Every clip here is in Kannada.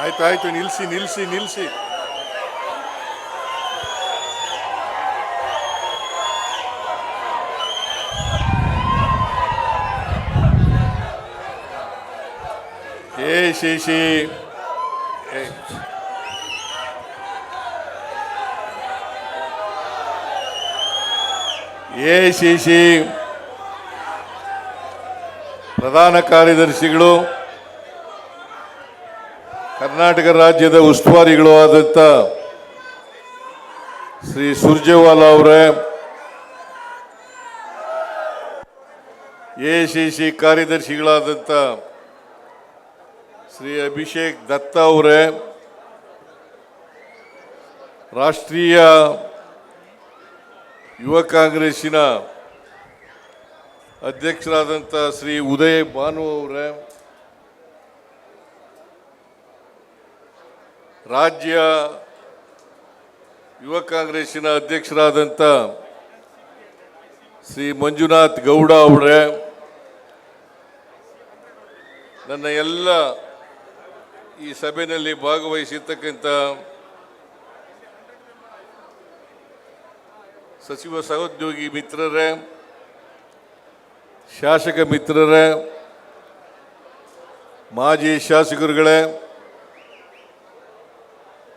ಆಯ್ತು ಆಯ್ತು, ನಿಲ್ಲಿಸಿ ನಿಲ್ಲಿಸಿ ನಿಲ್ಲಿಸಿ. ಶಶಿ ಶಶಿ ಪ್ರಧಾನ ಕಾರ್ಯದರ್ಶಿಗಳು, ಕರ್ನಾಟಕ ರಾಜ್ಯದ ಉಸ್ತುವಾರಿಗಳು ಆದಂಥ ಶ್ರೀ ಸುರ್ಜೇವಾಲಾ ಅವರೇ, ಎಸಿಸಿ ಕಾರ್ಯದರ್ಶಿಗಳಾದಂಥ ಶ್ರೀ ಅಭಿಷೇಕ್ ದತ್ತ ಅವರೇ, ರಾಷ್ಟ್ರೀಯ ಯುವ ಕಾಂಗ್ರೆಸ್ಸಿನ ಅಧ್ಯಕ್ಷರಾದಂಥ ಶ್ರೀ ಉದಯ್ ಭಾನು ಅವರೇ, ರಾಜ್ಯ ಯುವ ಕಾಂಗ್ರೆಸ್ಸಿನ ಅಧ್ಯಕ್ಷರಾದಂಥ ಶ್ರೀ ಮಂಜುನಾಥ್ ಗೌಡ ಅವರೇ, ನನ್ನ ಎಲ್ಲ ಈ ಸಭೆಯಲ್ಲಿ ಭಾಗವಹಿಸಿರ್ತಕ್ಕಂಥ ಸಚಿವ ಸಹೋದ್ಯೋಗಿ ಮಿತ್ರರೇ, ಶಾಸಕ ಮಿತ್ರರೇ, ಮಾಜಿ ಶಾಸಕರುಗಳೇ,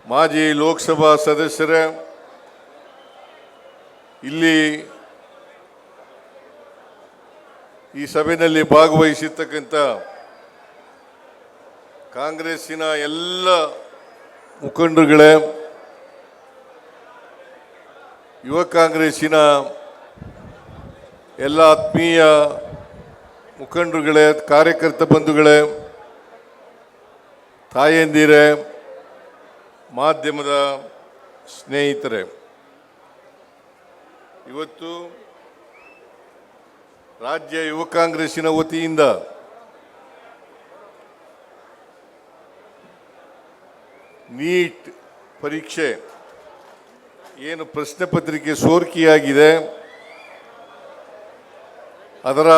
ಮಾಜಿ ಲೋಕಸಭಾ ಸದಸ್ಯರೇ, ಇಲ್ಲಿ ಈ ಸಭೆಯಲ್ಲಿ ಭಾಗವಹಿಸಿರ್ತಕ್ಕಂಥ ಕಾಂಗ್ರೆಸ್ಸಿನ ಎಲ್ಲ ಮುಖಂಡರುಗಳೇ, ಯುವ ಕಾಂಗ್ರೆಸ್ಸಿನ ಎಲ್ಲ ಆತ್ಮೀಯ ಮುಖಂಡರುಗಳೇ, ಕಾರ್ಯಕರ್ತ ಬಂಧುಗಳೇ, ತಾಯಂದಿರೇ, ಮಾಧ್ಯಮದ ಸ್ನೇಹಿತರೆ, ಇವತ್ತು ರಾಜ್ಯ ಯುವ ಕಾಂಗ್ರೆಸ್ಸಿನ ವತಿಯಿಂದ ನೀಟ್ ಪರೀಕ್ಷೆ ಏನು ಪ್ರಶ್ನೆ ಪತ್ರಿಕೆ ಸೋರಿಕೆಯಾಗಿದೆ ಅದರ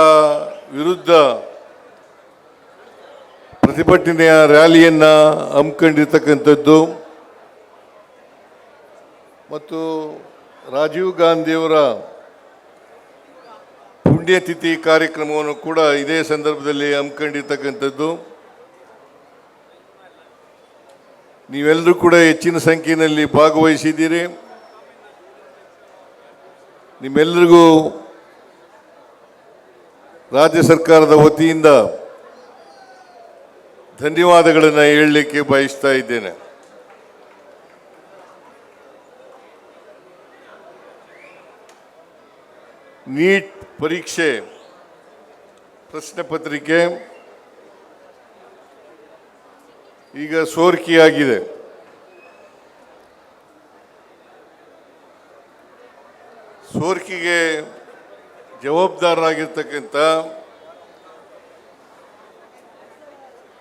ವಿರುದ್ಧ ಪ್ರತಿಭಟನೆಯ ರ್ಯಾಲಿಯನ್ನು ಹಮ್ಮಿಕೊಂಡಿರ್ತಕ್ಕಂಥದ್ದು ಮತ್ತು ರಾಜೀವ್ ಗಾಂಧಿಯವರ ಪುಣ್ಯತಿಥಿ ಕಾರ್ಯಕ್ರಮವನ್ನು ಕೂಡ ಇದೇ ಸಂದರ್ಭದಲ್ಲಿ ಹಮ್ಮಿಕೊಂಡಿರ್ತಕ್ಕಂಥದ್ದು. ನೀವೆಲ್ಲರೂ ಕೂಡ ಹೆಚ್ಚಿನ ಸಂಖ್ಯೆಯಲ್ಲಿ ಭಾಗವಹಿಸಿದ್ದೀರಿ. ನಿಮ್ಮೆಲ್ಲರಿಗೂ ರಾಜ್ಯ ಸರ್ಕಾರದ ವತಿಯಿಂದ ಧನ್ಯವಾದಗಳನ್ನು ಹೇಳಲಿಕ್ಕೆ ಬಯಸ್ತಾ ಇದ್ದೇನೆ. ನೀಟ್ ಪರೀಕ್ಷೆ ಪ್ರಶ್ನೆ ಪತ್ರಿಕೆ ಈಗ ಸೋರಿಕೆಯಾಗಿದೆ. ಸೋರಿಕೆಗೆ ಜವಾಬ್ದಾರರಾಗಿರ್ತಕ್ಕಂಥ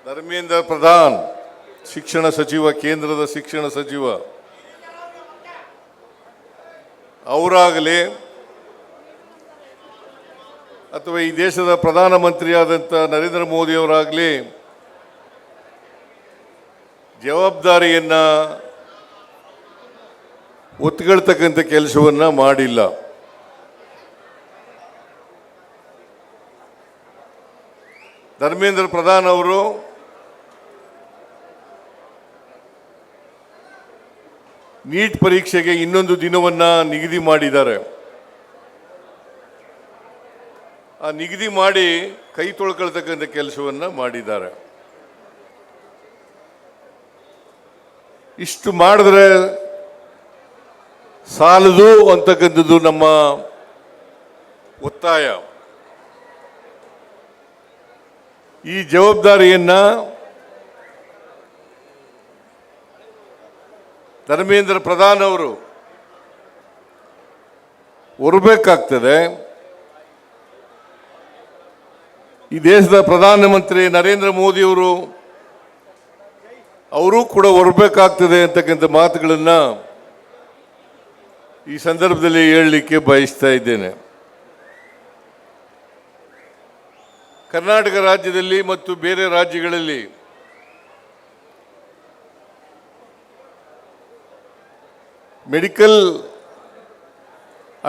ಧರ್ಮೇಂದ್ರ ಪ್ರಧಾನ್, ಶಿಕ್ಷಣ ಸಚಿವ, ಕೇಂದ್ರದ ಶಿಕ್ಷಣ ಸಚಿವ ಅವರಾಗಲಿ ಅಥವಾ ಈ ದೇಶದ ಪ್ರಧಾನಮಂತ್ರಿಯಾದಂಥ ನರೇಂದ್ರ ಮೋದಿ ಅವರಾಗಲಿ ಜವಾಬ್ದಾರಿಯನ್ನು ಒತ್ತುಕೊಳ್ತಕ್ಕಂಥ ಕೆಲಸವನ್ನು ಮಾಡಿಲ್ಲ. ಧರ್ಮೇಂದ್ರ ಪ್ರಧಾನ್ ಅವರು ನೀಟ್ ಪರೀಕ್ಷೆಗೆ ಇನ್ನೊಂದು ದಿನವನ್ನು ನಿಗದಿ ಮಾಡಿದ್ದಾರೆ. ಆ ನಿಗದಿ ಮಾಡಿ ಕೈ ತೊಳ್ಕೊಳ್ತಕ್ಕಂಥ ಕೆಲಸವನ್ನು ಮಾಡಿದ್ದಾರೆ. ಇಷ್ಟು ಮಾಡಿದ್ರೆ ಸಾಲದು ಅಂತಕ್ಕಂಥದ್ದು ನಮ್ಮ ಒತ್ತಾಯ. ಈ ಜವಾಬ್ದಾರಿಯನ್ನು ಧರ್ಮೇಂದ್ರ ಪ್ರಧಾನ್ ಅವರು ಹೊರಬೇಕಾಗ್ತದೆ. ಈ ದೇಶದ ಪ್ರಧಾನಮಂತ್ರಿ ನರೇಂದ್ರ ಮೋದಿಯವರು ಅವರೂ ಕೂಡ ಹೊರಬೇಕಾಗ್ತದೆ ಅಂತಕ್ಕಂಥ ಮಾತುಗಳನ್ನು ಈ ಸಂದರ್ಭದಲ್ಲಿ ಹೇಳಲಿಕ್ಕೆ ಬಯಸ್ತಾ ಇದ್ದೇನೆ. ಕರ್ನಾಟಕ ರಾಜ್ಯದಲ್ಲಿ ಮತ್ತು ಬೇರೆ ರಾಜ್ಯಗಳಲ್ಲಿ ಮೆಡಿಕಲ್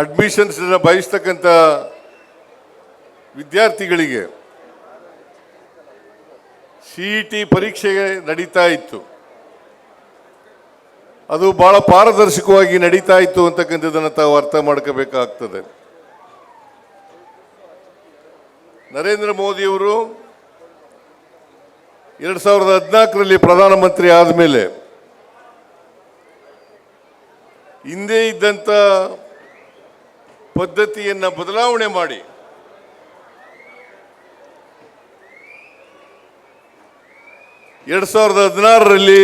ಅಡ್ಮಿಷನ್ಸ್ ಬಯಸ್ತಕ್ಕಂಥ ವಿದ್ಯಾರ್ಥಿಗಳಿಗೆ CET ಪರೀಕ್ಷೆ ನಡೀತಾ ಇತ್ತು. ಅದು ಬಹಳ ಪಾರದರ್ಶಕವಾಗಿ ನಡೀತಾ ಇತ್ತು ಅಂತಕ್ಕಂಥದ್ದನ್ನು ತಾವು ಅರ್ಥ ಮಾಡ್ಕೋಬೇಕಾಗ್ತದೆ. ನರೇಂದ್ರ ಮೋದಿಯವರು 2014ರಲ್ಲಿ ಪ್ರಧಾನಮಂತ್ರಿ ಆದಮೇಲೆ ಹಿಂದೆ ಇದ್ದಂಥ ಪದ್ಧತಿಯನ್ನು ಬದಲಾವಣೆ ಮಾಡಿ ಎರಡು 2016ರಲ್ಲಿ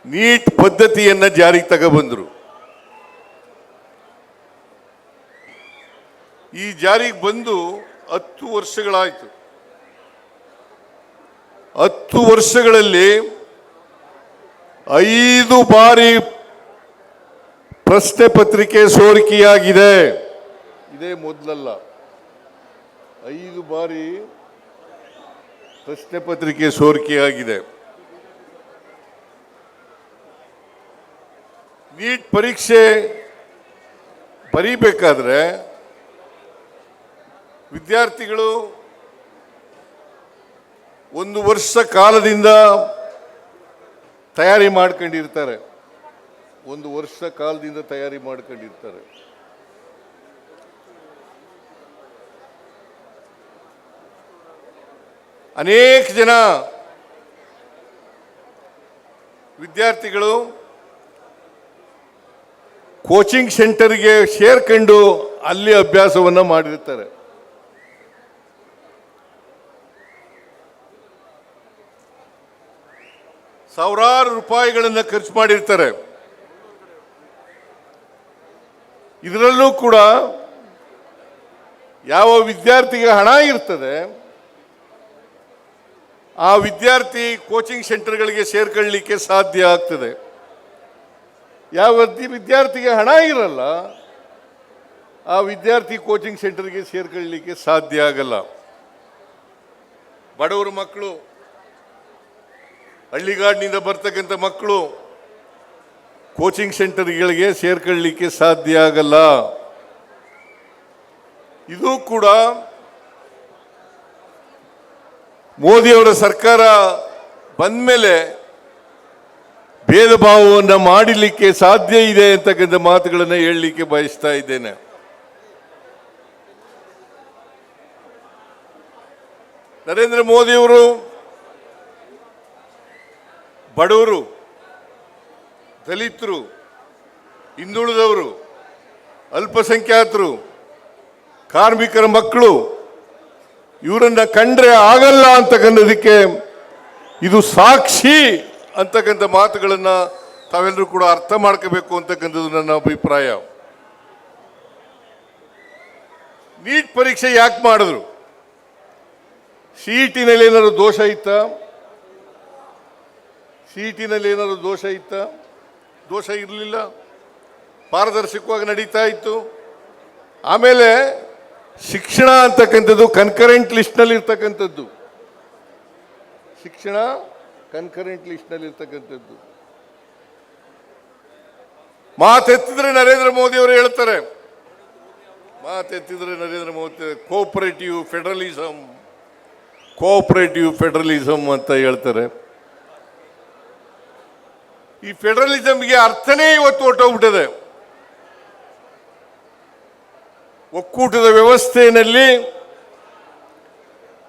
ನೀಟ್ ಪದ್ಧತಿಯನ್ನು ಜಾರಿಗೆ ತಗೊಬಂದರು. ಈ ಜಾರಿಗೆ ಬಂದು 10 ವರ್ಷಗಳಾಯಿತು. 10 ವರ್ಷಗಳಲ್ಲಿ 5 ಬಾರಿ ಪ್ರಶ್ನೆ ಪತ್ರಿಕೆ ಸೋರಿಕೆಯಾಗಿದೆ. ಇದೇ ಮೊದಲಲ್ಲ, 5 ಬಾರಿ ಪ್ರಶ್ನೆ ಪತ್ರಿಕೆ ಸೋರಿಕೆಯಾಗಿದೆ. ನೀಟ್ ಪರೀಕ್ಷೆ ಬರೀಬೇಕಾದ್ರೆ ವಿದ್ಯಾರ್ಥಿಗಳು 1 ವರ್ಷ ಕಾಲದಿಂದ ತಯಾರಿ ಮಾಡ್ಕೊಂಡಿರ್ತಾರೆ. 1 ವರ್ಷ ಕಾಲದಿಂದ ತಯಾರಿ ಮಾಡ್ಕೊಂಡಿರ್ತಾರೆ. ಅನೇಕ ಜನ ವಿದ್ಯಾರ್ಥಿಗಳು ಕೋಚಿಂಗ್ ಸೆಂಟರ್ಗೆ ಸೇರ್ಕೊಂಡು ಅಲ್ಲಿ ಅಭ್ಯಾಸವನ್ನು ಮಾಡಿರ್ತಾರೆ. ಸಾವಿರಾರು ರೂಪಾಯಿಗಳನ್ನು ಖರ್ಚು ಮಾಡಿರ್ತಾರೆ. ಇದರಲ್ಲೂ ಕೂಡ ಯಾವ ವಿದ್ಯಾರ್ಥಿಗೆ ಹಣ ಇರ್ತದೆ ಆ ವಿದ್ಯಾರ್ಥಿ ಕೋಚಿಂಗ್ ಸೆಂಟರ್ಗಳಿಗೆ ಸೇರ್ಕೊಳ್ಳಲಿಕ್ಕೆ ಸಾಧ್ಯ ಆಗ್ತದೆ. ಯಾವ ವಿದ್ಯಾರ್ಥಿಗೆ ಹಣ ಇರಲ್ಲ ಆ ವಿದ್ಯಾರ್ಥಿ ಕೋಚಿಂಗ್ ಸೆಂಟರ್ಗೆ ಸೇರ್ಕೊಳ್ಳಲಿಕ್ಕೆ ಸಾಧ್ಯ ಆಗಲ್ಲ. ಬಡವರ ಮಕ್ಕಳು, ಹಳ್ಳಿಗಾಡಿನಿಂದ ಬರ್ತಕ್ಕಂಥ ಮಕ್ಕಳು ಕೋಚಿಂಗ್ ಸೆಂಟರ್ಗಳಿಗೆ ಸೇರ್ಕೊಳ್ಳಲಿಕ್ಕೆ ಸಾಧ್ಯ ಆಗಲ್ಲ. ಇದು ಕೂಡ ಮೋದಿಯವರ ಸರ್ಕಾರ ಬಂದ ಮೇಲೆ ಭೇದ ಭಾವವನ್ನು ಮಾಡಲಿಕ್ಕೆ ಸಾಧ್ಯ ಇದೆ ಅಂತಕ್ಕಂಥ ಮಾತುಗಳನ್ನು ಹೇಳಲಿಕ್ಕೆ ಬಯಸ್ತಾ ಇದ್ದೇನೆ. ನರೇಂದ್ರ ಮೋದಿಯವರು ಬಡವರು, ದಲಿತರು, ಹಿಂದುಳಿದವರು, ಅಲ್ಪಸಂಖ್ಯಾತರು, ಕಾರ್ಮಿಕರ ಮಕ್ಕಳು ಇವರನ್ನ ಕಂಡ್ರೆ ಆಗಲ್ಲ ಅಂತಕ್ಕಂಥದಕ್ಕೆ ಇದು ಸಾಕ್ಷಿ ಅಂತಕ್ಕಂಥ ಮಾತುಗಳನ್ನು ತಾವೆಲ್ಲರೂ ಕೂಡ ಅರ್ಥ ಮಾಡ್ಕೋಬೇಕು ಅಂತಕ್ಕಂಥದ್ದು ನನ್ನ ಅಭಿಪ್ರಾಯ. ನೀಟ್ ಪರೀಕ್ಷೆ ಯಾಕೆ ಮಾಡಿದ್ರು? CETನಲ್ಲಿ ಏನಾದ್ರು ದೋಷ ಇತ್ತಾ? CETನಲ್ಲಿ ಏನಾದ್ರು ದೋಷ ಇತ್ತಾ? ದೋಷ ಇರಲಿಲ್ಲ, ಪಾರದರ್ಶಕವಾಗಿ ನಡೀತಾ ಇತ್ತು. ಆಮೇಲೆ ಶಿಕ್ಷಣ ಅಂತಕ್ಕಂಥದ್ದು ಕನ್ಕರೆಂಟ್ ಲಿಸ್ಟ್ನಲ್ಲಿ ಇರ್ತಕ್ಕಂಥದ್ದು. ಶಿಕ್ಷಣ ಕನ್ಕರೆಂಟ್ ಲಿಸ್ಟ್ನಲ್ಲಿ ಇರ್ತಕ್ಕಂಥದ್ದು. ಮಾತೆತ್ತಿದ್ರೆ ನರೇಂದ್ರ ಮೋದಿ ಅವರು ಹೇಳ್ತಾರೆ, ಮಾತೆತ್ತಿದ್ರೆ ನರೇಂದ್ರ ಮೋದಿ ಕೋಆಪರೇಟಿವ್ ಫೆಡರಲಿಸಮ್ ಅಂತ ಹೇಳ್ತಾರೆ. ಈ ಫೆಡರಲಿಸಮ್ಗೆ ಅರ್ಥನೇ ಇವತ್ತು ಹೊರಟೋಗ್ಬಿಟ್ಟಿದೆ. ಒಕ್ಕೂಟದ ವ್ಯವಸ್ಥೆಯಲ್ಲಿ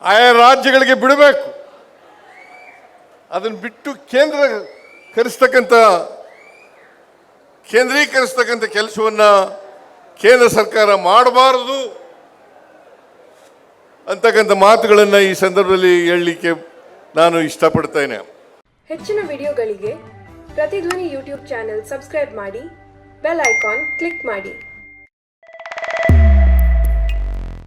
ಆಯಾ ರಾಜ್ಯಗಳಿಗೆ ಬಿಡಬೇಕು, ಅದನ್ನು ಬಿಟ್ಟು ಕೇಂದ್ರೀಕರಿಸ್ತಕ್ಕಂಥ ಕೆಲಸವನ್ನು ಕೇಂದ್ರ ಸರ್ಕಾರ ಮಾಡಬಾರದು ಅಂತಕ್ಕಂಥ ಮಾತುಗಳನ್ನು ಈ ಸಂದರ್ಭದಲ್ಲಿ ಹೇಳಲಿಕ್ಕೆ ನಾನು ಇಷ್ಟಪಡ್ತೇನೆ. ಹೆಚ್ಚಿನ ವಿಡಿಯೋಗಳಿಗೆ ಪ್ರತಿಧ್ವನಿ ಯೂಟ್ಯೂಬ್ ಚಾನೆಲ್ ಸಬ್ಸ್ಕ್ರೈಬ್ ಮಾಡಿ, ಬೆಲ್ ಐಕಾನ್ ಕ್ಲಿಕ್ ಮಾಡಿ.